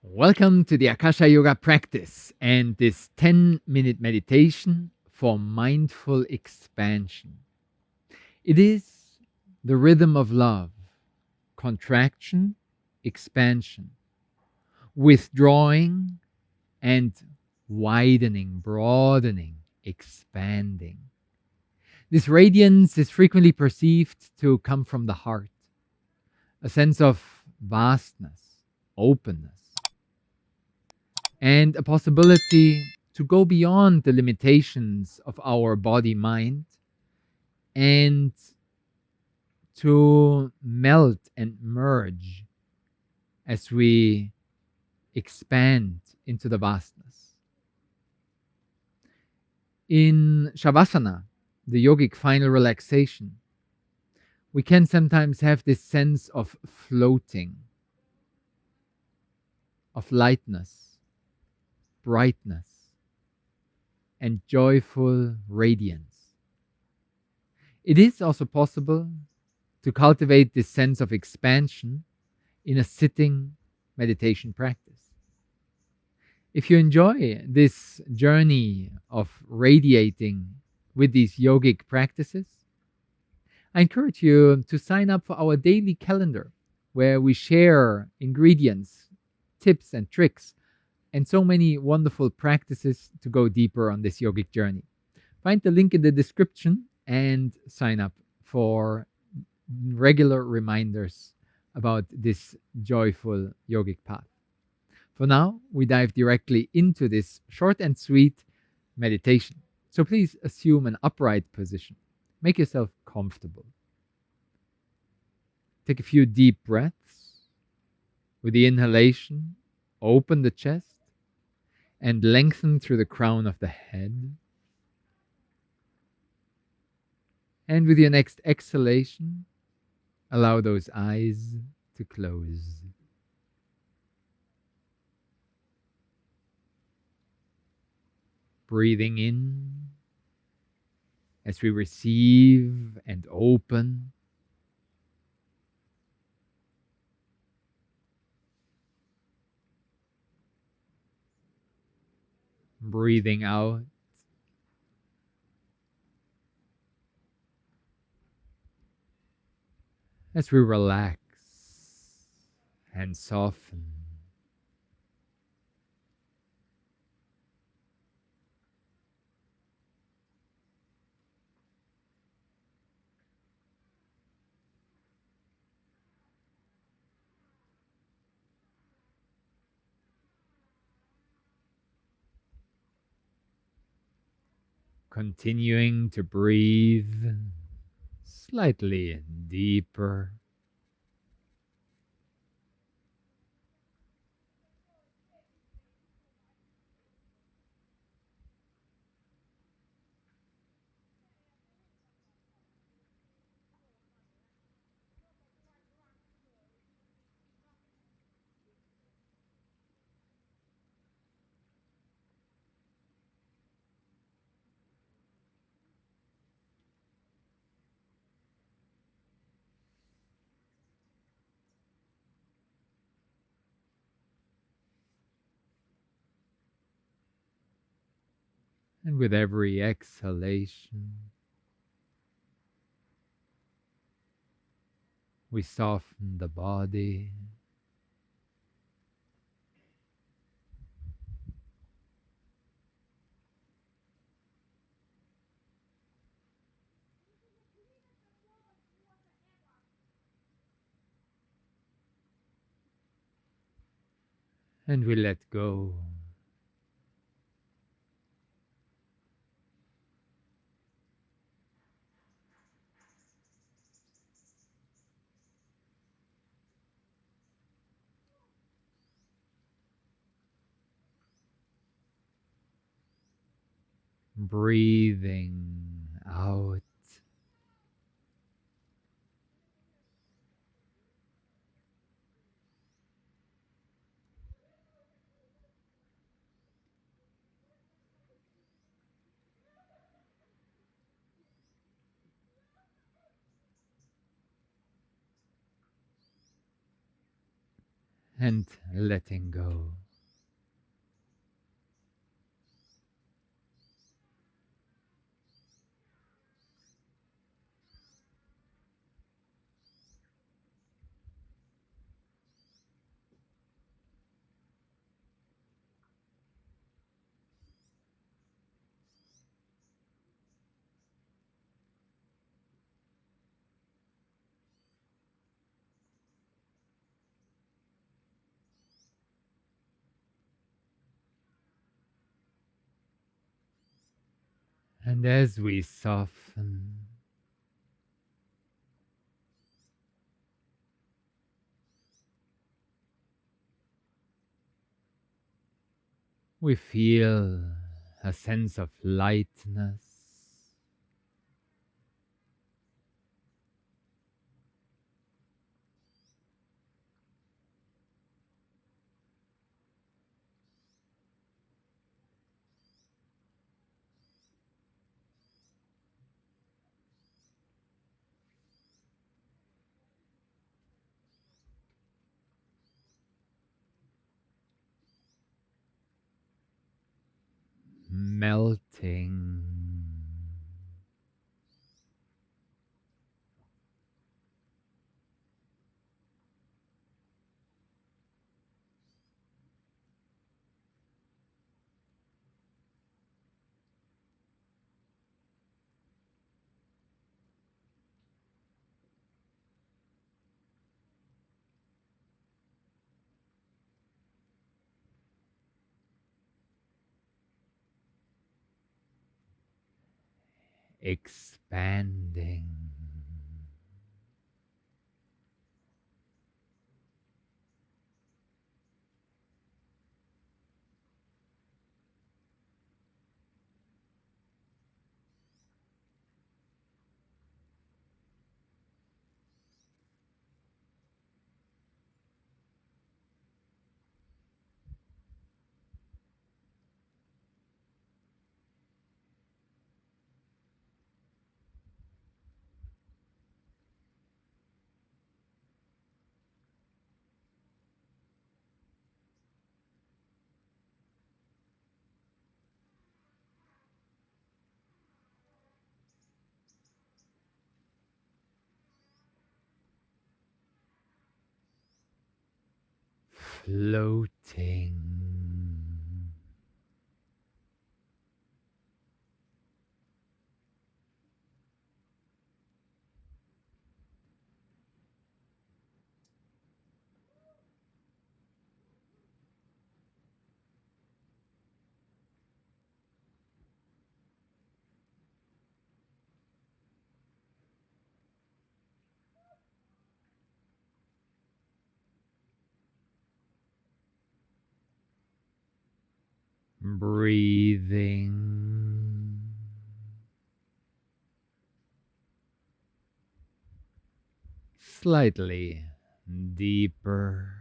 Welcome to the Akasha Yoga practice and this 10-minute meditation for mindful expansion. It is the rhythm of love, contraction, expansion, withdrawing and widening, broadening, expanding. This radiance is frequently perceived to come from the heart, a sense of vastness, openness, and a possibility to go beyond the limitations of our body mind and to melt and merge as we expand into the vastness. In Shavasana, the yogic final relaxation, we can sometimes have this sense of floating, of lightness, brightness, and joyful radiance. It is also possible to cultivate this sense of expansion in a sitting meditation practice. If you enjoy this journey of radiating with these yogic practices, I encourage you to sign up for our daily calendar where we share ingredients, tips, and tricks, and so many wonderful practices to go deeper on this yogic journey. Find the link in the description and sign up for regular reminders about this joyful yogic path. For now, we dive directly into this short and sweet meditation. So please assume an upright position. Make yourself comfortable. Take a few deep breaths. With the inhalation, open the chest and lengthen through the crown of the head. And with your next exhalation, allow those eyes to close. Breathing in as we receive and open. Breathing out. As we relax and soften. Continuing to breathe slightly deeper. And with every exhalation, we soften the body. And we let go. Breathing out. and letting go. And as we soften, we feel a sense of lightness, melting, expanding. Floating, breathing, slightly deeper,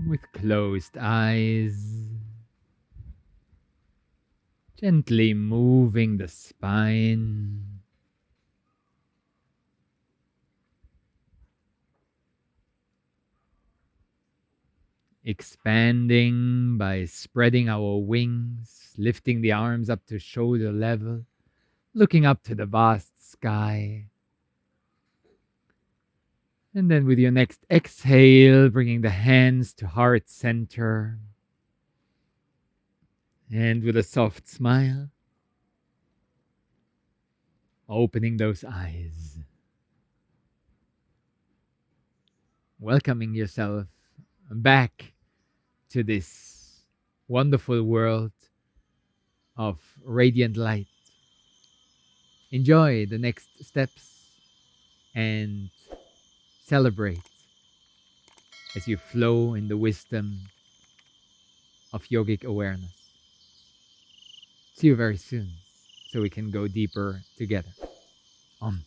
with closed eyes, gently moving the spine, expanding by spreading our wings, lifting the arms up to shoulder level, looking up to the vast sky. And then with your next exhale, bringing the hands to heart center. And with a soft smile, opening those eyes, welcoming yourself back to this wonderful world of radiant light. Enjoy the next steps and celebrate as you flow in the wisdom of yogic awareness. See you very soon so we can go deeper together. Om.